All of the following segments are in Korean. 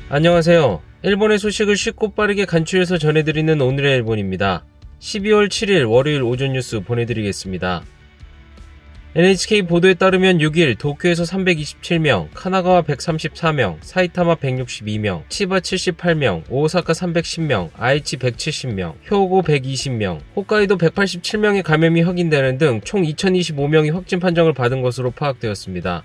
안녕하세요. 일본의 소식을 쉽고 빠르게 간추려서 전해드리는 오늘의 일본입니다. 12월 7일 월요일 오전 뉴스 보내드리겠습니다. NHK 보도에 따르면 6일 도쿄에서 327명, 카나가와 134명, 사이타마 162명, 치바 78명, 오사카 310명, 아이치 170명, 효고 120명, 홋카이도 187명의 감염이 확인되는 등 총 2025명이 확진 판정을 받은 것으로 파악되었습니다.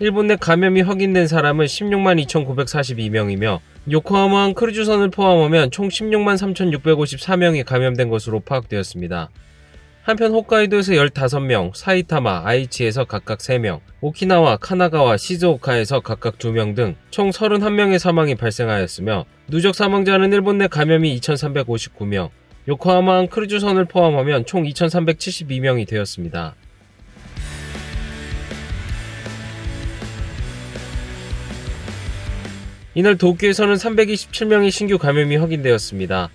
일본 내 감염이 확인된 사람은 16만 2,942명이며 요코하마항 크루즈선을 포함하면 총 16만 3,654명이 감염된 것으로 파악되었습니다. 한편 홋카이도에서 15명, 사이타마, 아이치에서 각각 3명, 오키나와, 카나가와, 시즈오카에서 각각 2명 등 총 31명의 사망이 발생하였으며 누적 사망자는 일본 내 감염이 2,359명, 요코하마항 크루즈선을 포함하면 총 2,372명이 되었습니다. 이날 도쿄에서는 327명의 신규 감염이 확인되었습니다.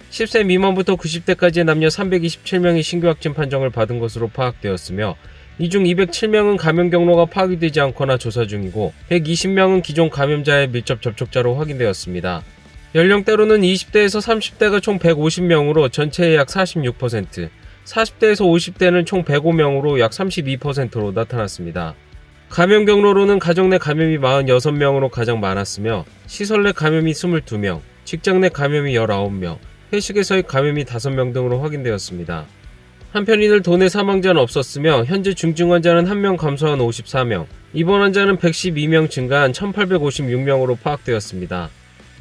10세 미만부터 90대까지의 남녀 327명이 신규 확진 판정을 받은 것으로 파악되었으며 이 중 207명은 감염 경로가 파악이 되지 않거나 조사 중이고 120명은 기존 감염자의 밀접 접촉자로 확인되었습니다. 연령대로는 20대에서 30대가 총 150명으로 전체의 약 46%, 40대에서 50대는 총 105명으로 약 32%로 나타났습니다. 감염 경로로는 가정 내 감염이 46명으로 가장 많았으며 시설 내 감염이 22명, 직장 내 감염이 19명, 회식에서의 감염이 5명 등으로 확인되었습니다. 한편 이날 도내 사망자는 없었으며 현재 중증 환자는 1명 감소한 54명, 입원 환자는 112명 증가한 1,856명으로 파악되었습니다.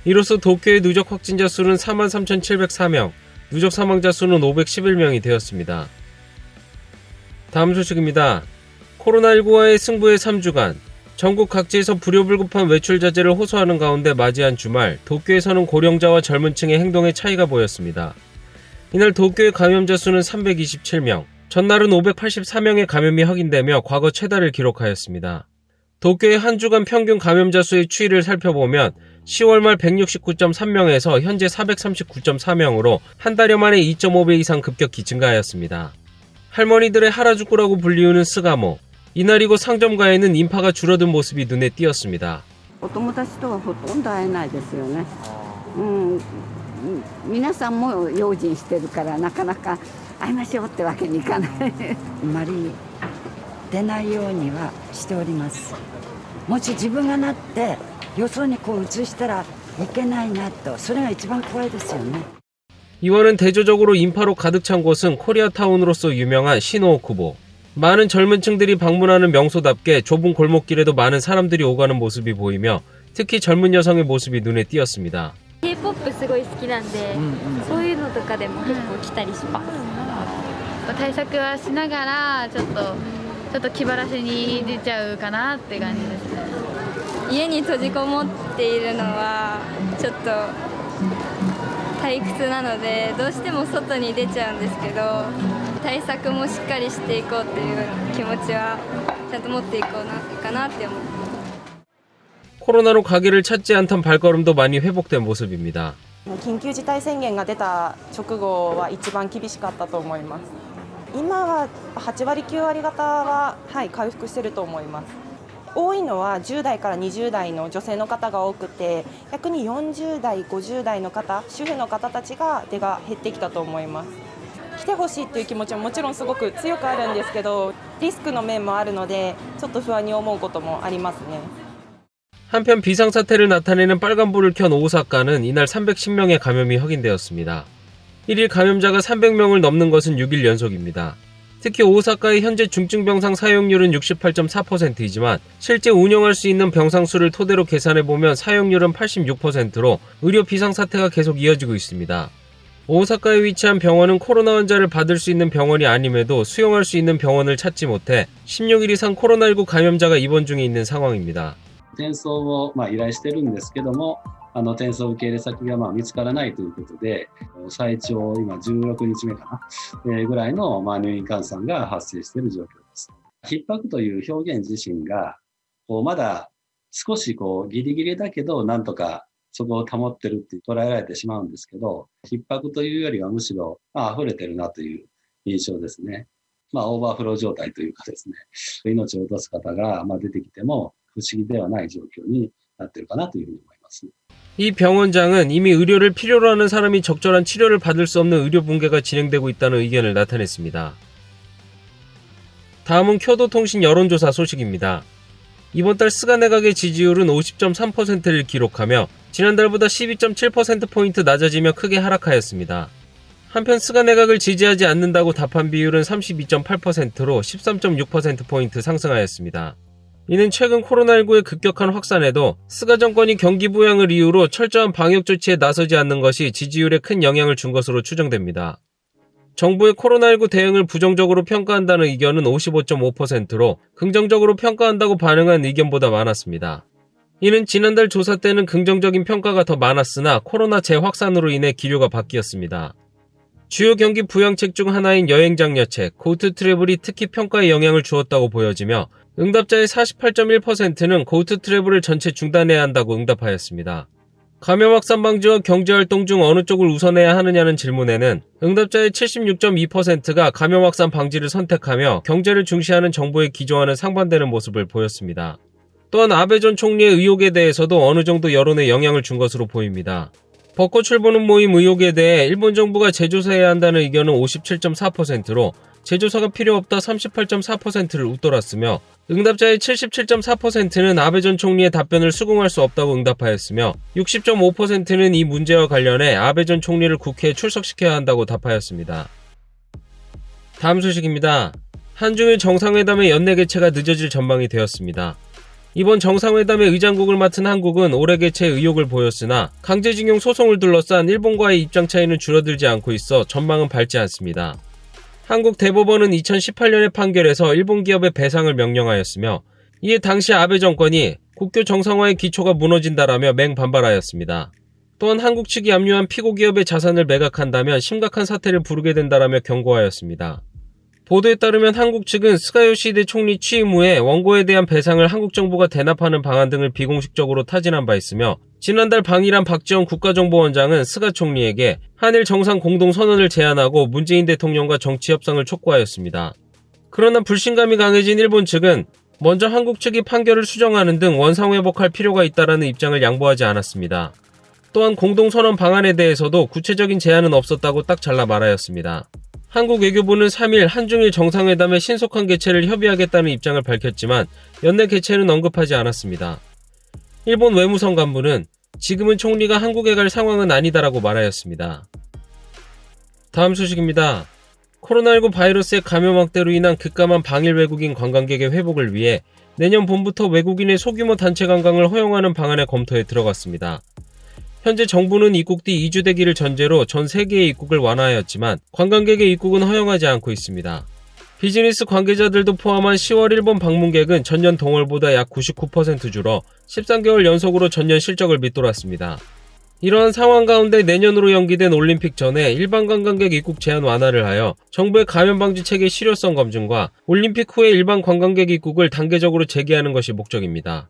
이로써 도쿄의 누적 확진자 수는 43,704명, 누적 사망자 수는 511명이 되었습니다. 다음 소식입니다. 코로나19와의 승부의 3주간, 전국 각지에서 불효불급한 외출 자제를 호소하는 가운데 맞이한 주말, 도쿄에서는 고령자와 젊은 층의 행동에 차이가 보였습니다. 이날 도쿄의 감염자 수는 327명, 전날은 584명의 감염이 확인되며 과거 최다를 기록하였습니다. 도쿄의 한 주간 평균 감염자 수의 추이를 살펴보면 10월 말 169.3명에서 현재 439.4명으로 한 달여 만에 2.5배 이상 급격히 증가하였습니다. 할머니들의 하라주쿠라고 불리우는 스가모, 이날이고 상점가에는 인파가 줄어든 모습이 눈에 띄었습니다. お友達とはほとんど会えないですよね。皆さんも用心してるからなかなか会いましょうってわけにいかない。あまり出ないようにはしております。もし自分がなってよそにこう移したらいけないなと、それが一番怖いですよね。 이와는 대조적으로 인파로 가득 찬 곳은 코리아타운으로서 유명한 시노오쿠보. 많은 젊은 층들이 방문하는 명소답게 좁은 골목길에도 많은 사람들이 오가는 모습이 보이며 특히 젊은 여성의 모습이 눈에 띄었습니다. K-POP すごい好きなんで、そういうのとかでも結構来たりします。対策はしながらちょっと気晴らしに出ちゃうかなって感じですね。家に閉じこもっているのはちょっと退屈なのでどうしても外に出ちゃうんですけど、対策もしっかりしていこうっていう気持ちはちゃんと持っていこうかなって思って。 코로나로 가게를 찾지 않던 발걸음도 많이 회복된 모습입니다. 緊急事態宣言が出た直後は一番厳しかったと思います。今は8割9割方は、回復していると思います。多いのは10代から20代の女性の方が多くて、逆に40代50代の方、主婦の方たちが出が減ってきたと思います。来てほしいという気持ちももちろんすごく強くあるんですけど、リスクの面もあるのでちょっと不安に思うこともありますね。 한편 비상사태를 나타내는 빨간불을 켠 오사카는 이날 310명의 감염이 확인되었습니다. 1일 감염자가 300명을 넘는 것은 6일 연속입니다. 특히 오사카의 현재 중증병상 사용률은 68.4%이지만 실제 운영할 수 있는 병상 수를 토대로 계산해보면 사용률은 86%로 의료 비상사태가 계속 이어지고 있습니다. 오사카에 위치한 병원은 코로나 환자를 받을 수 있는 병원이 아님에도 수용할 수 있는 병원을 찾지 못해 16일 이상 코로나19 감염자가 입원 중에 있는 상황입니다. 転送を依頼してるんですけども、転送受け入れ先が見つからないということで、最長今16日目かな、ぐらいの入院患者さんが発生している状況です。逼迫という表現自身がまだ少しギリギリだけどなんとかそこを保ってるって捉えられてしまうんですけど、逼迫というよりはむしろ溢れてるなという印象ですね。オーバーフロー状態というかですね、命を落とす方が出てきても不思議ではない状況になっているかなというふうに思います。ます。 이 병원장은 이미 의료를 필요로 하는 사람이 적절한 치료를 받을 수 없는 의료 붕괴가 진행되고 있다는 의견을 나타냈습니다. 다음은 교도통신 여론조사 소식입니다. 이번 달 스가 내각의 지지율은 50.3%를 기록하며 지난달보다 12.7%포인트 낮아지며 크게 하락하였습니다. 한편 스가 내각을 지지하지 않는다고 답한 비율은 32.8%로 13.6%포인트 상승하였습니다. 이는 최근 코로나19의 급격한 확산에도 스가 정권이 경기 부양을 이유로 철저한 방역 조치에 나서지 않는 것이 지지율에 큰 영향을 준 것으로 추정됩니다. 정부의 코로나19 대응을 부정적으로 평가한다는 의견은 55.5%로 긍정적으로 평가한다고 반응한 의견보다 많았습니다. 이는 지난달 조사 때는 긍정적인 평가가 더 많았으나 코로나 재확산으로 인해 기류가 바뀌었습니다. 주요 경기 부양책 중 하나인 여행장려책, 고투 트래블이 특히 평가에 영향을 주었다고 보여지며 응답자의 48.1%는 고투 트래블을 전체 중단해야 한다고 응답하였습니다. 감염 확산 방지와 경제활동 중 어느 쪽을 우선해야 하느냐는 질문에는 응답자의 76.2%가 감염 확산 방지를 선택하며 경제를 중시하는 정부의 기조와는 상반되는 모습을 보였습니다. 또한 아베 전 총리의 의혹에 대해서도 어느 정도 여론에 영향을 준 것으로 보입니다. 벚꽃 출보는 모임 의혹에 대해 일본 정부가 재조사해야 한다는 의견은 57.4%로 재조사가 필요 없다 38.4%를 웃돌았으며 응답자의 77.4%는 아베 전 총리의 답변을 수긍할 수 없다고 응답하였으며 60.5%는 이 문제와 관련해 아베 전 총리를 국회에 출석시켜야 한다고 답하였습니다. 다음 소식입니다. 한중일 정상회담의 연내 개최가 늦어질 전망이 되었습니다. 이번 정상회담의 의장국을 맡은 한국은 올해 개최 의욕을 보였으나 강제징용 소송을 둘러싼 일본과의 입장 차이는 줄어들지 않고 있어 전망은 밝지 않습니다. 한국 대법원은 2018년의 판결에서 일본 기업의 배상을 명령하였으며 이에 당시 아베 정권이 국교 정상화의 기초가 무너진다라며 맹반발하였습니다. 또한 한국 측이 압류한 피고 기업의 자산을 매각한다면 심각한 사태를 부르게 된다라며 경고하였습니다. 보도에 따르면 한국 측은 스가 요시히데 총리 취임 후에 원고에 대한 배상을 한국 정부가 대납하는 방안 등을 비공식적으로 타진한 바 있으며 지난달 방일한 박지원 국가정보원장은 스가 총리에게 한일 정상 공동선언을 제안하고 문재인 대통령과 정치 협상을 촉구하였습니다. 그러나 불신감이 강해진 일본 측은 먼저 한국 측이 판결을 수정하는 등 원상회복할 필요가 있다라는 입장을 양보하지 않았습니다. 또한 공동선언 방안에 대해서도 구체적인 제안은 없었다고 딱 잘라 말하였습니다. 한국 외교부는 3일 한중일 정상회담의 신속한 개최를 협의하겠다는 입장을 밝혔지만 연내 개최는 언급하지 않았습니다. 일본 외무성 간부는 지금은 총리가 한국에 갈 상황은 아니다라고 말하였습니다. 다음 소식입니다. 코로나19 바이러스의 감염 확대로 인한 급감한 방일 외국인 관광객의 회복을 위해 내년 봄부터 외국인의 소규모 단체 관광을 허용하는 방안의 검토에 들어갔습니다. 현재 정부는 입국 뒤 2주 대기를 전제로 전 세계의 입국을 완화하였지만 관광객의 입국은 허용하지 않고 있습니다. 비즈니스 관계자들도 포함한 10월 일본 방문객은 전년 동월보다 약 99% 줄어 13개월 연속으로 전년 실적을 밑돌았습니다. 이러한 상황 가운데 내년으로 연기된 올림픽 전에 일반 관광객 입국 제한 완화를 하여 정부의 감염 방지 체계 실효성 검증과 올림픽 후에 일반 관광객 입국을 단계적으로 재개하는 것이 목적입니다.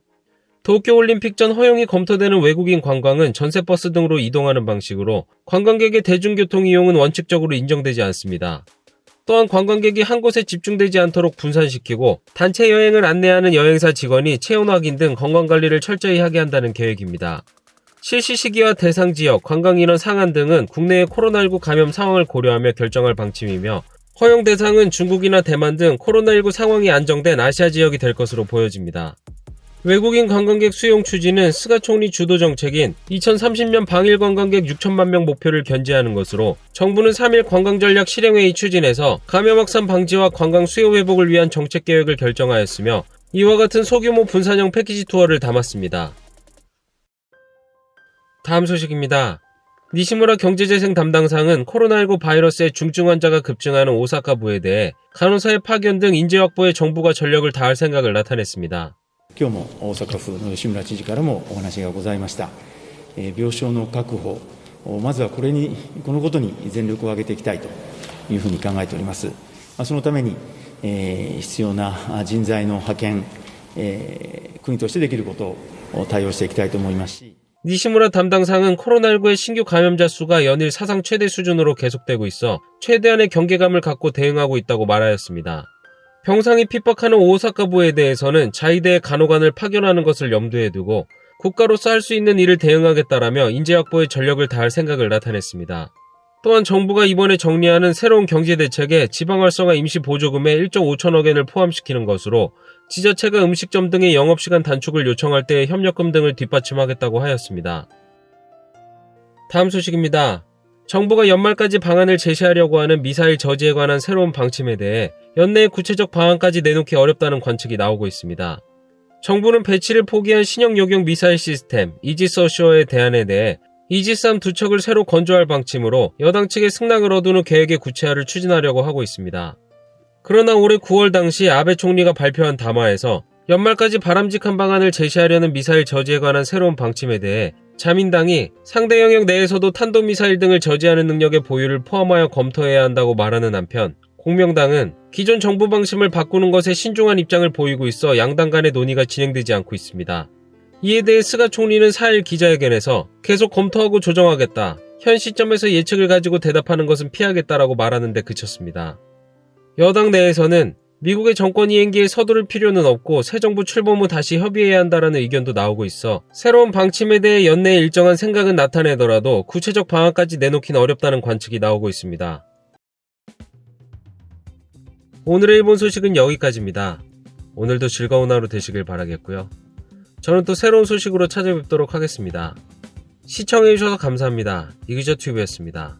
도쿄올림픽 전 허용이 검토되는 외국인 관광은 전세버스 등으로 이동하는 방식으로 관광객의 대중교통 이용은 원칙적으로 인정되지 않습니다. 또한 관광객이 한 곳에 집중되지 않도록 분산시키고 단체 여행을 안내하는 여행사 직원이 체온 확인 등 건강관리를 철저히 하게 한다는 계획입니다. 실시 시기와 대상 지역, 관광인원 상한 등은 국내의 코로나19 감염 상황을 고려하며 결정할 방침이며 허용 대상은 중국이나 대만 등 코로나19 상황이 안정된 아시아 지역이 될 것으로 보여집니다. 외국인 관광객 수용 추진은 스가 총리 주도 정책인 2030년 방일 관광객 6천만 명 목표를 견지하는 것으로 정부는 3일 관광전략 실행회의 추진에서 감염 확산 방지와 관광 수요 회복을 위한 정책 계획을 결정하였으며 이와 같은 소규모 분산형 패키지 투어를 담았습니다. 다음 소식입니다. 니시무라 경제재생 담당상은 코로나19 바이러스의 중증 환자가 급증하는 오사카부에 대해 간호사의 파견 등 인재 확보에 정부가 전력을 다할 생각을 나타냈습니다. 今日も大阪府の吉村知事からもお話がございました。病床の確保、まずはこのことに全力を挙げていきたいというふうに考えております。そのために必要な人材の派遣、国としてできることを対応していきたいと思いますし。 니시무라 담당상은 코로나19의 신규 감염자 수가 연일 사상 최대 수준으로 계속되고 있어 최대한의 경계감을 갖고 대응하고 있다고 말하였습니다. 병상이 핍박하는 오사카부에 대해서는 자위대의 간호관을 파견하는 것을 염두에 두고 국가로서 할 수 있는 일을 대응하겠다라며 인재 확보에 전력을 다할 생각을 나타냈습니다. 또한 정부가 이번에 정리하는 새로운 경제대책에 지방활성화 임시보조금에 1조 5천억 엔을 포함시키는 것으로 지자체가 음식점 등의 영업시간 단축을 요청할 때 협력금 등을 뒷받침하겠다고 하였습니다. 다음 소식입니다. 정부가 연말까지 방안을 제시하려고 하는 미사일 저지에 관한 새로운 방침에 대해 연내에 구체적 방안까지 내놓기 어렵다는 관측이 나오고 있습니다. 정부는 배치를 포기한 신형 요격 미사일 시스템 이지스 어셔의 대안에 대해 이지스-3 두 척을 새로 건조할 방침으로 여당 측의 승낙을 얻은 후 계획의 구체화를 추진하려고 하고 있습니다. 그러나 올해 9월 당시 아베 총리가 발표한 담화에서 연말까지 바람직한 방안을 제시하려는 미사일 저지에 관한 새로운 방침에 대해 자민당이 상대 영역 내에서도 탄도미사일 등을 저지하는 능력의 보유를 포함하여 검토해야 한다고 말하는 한편 공명당은 기존 정부 방침을 바꾸는 것에 신중한 입장을 보이고 있어 양당 간의 논의가 진행되지 않고 있습니다. 이에 대해 스가 총리는 4일 기자회견에서 계속 검토하고 조정하겠다. 현 시점에서 예측을 가지고 대답하는 것은 피하겠다라고 말하는 데 그쳤습니다. 여당 내에서는 미국의 정권 이행기에 서두를 필요는 없고 새 정부 출범 후 다시 협의해야 한다는 의견도 나오고 있어 새로운 방침에 대해 연내에 일정한 생각은 나타내더라도 구체적 방안까지 내놓긴 어렵다는 관측이 나오고 있습니다. 오늘의 일본 소식은 여기까지입니다. 오늘도 즐거운 하루 되시길 바라겠고요. 저는 또 새로운 소식으로 찾아뵙도록 하겠습니다. 시청해주셔서 감사합니다. 이기저튜브였습니다.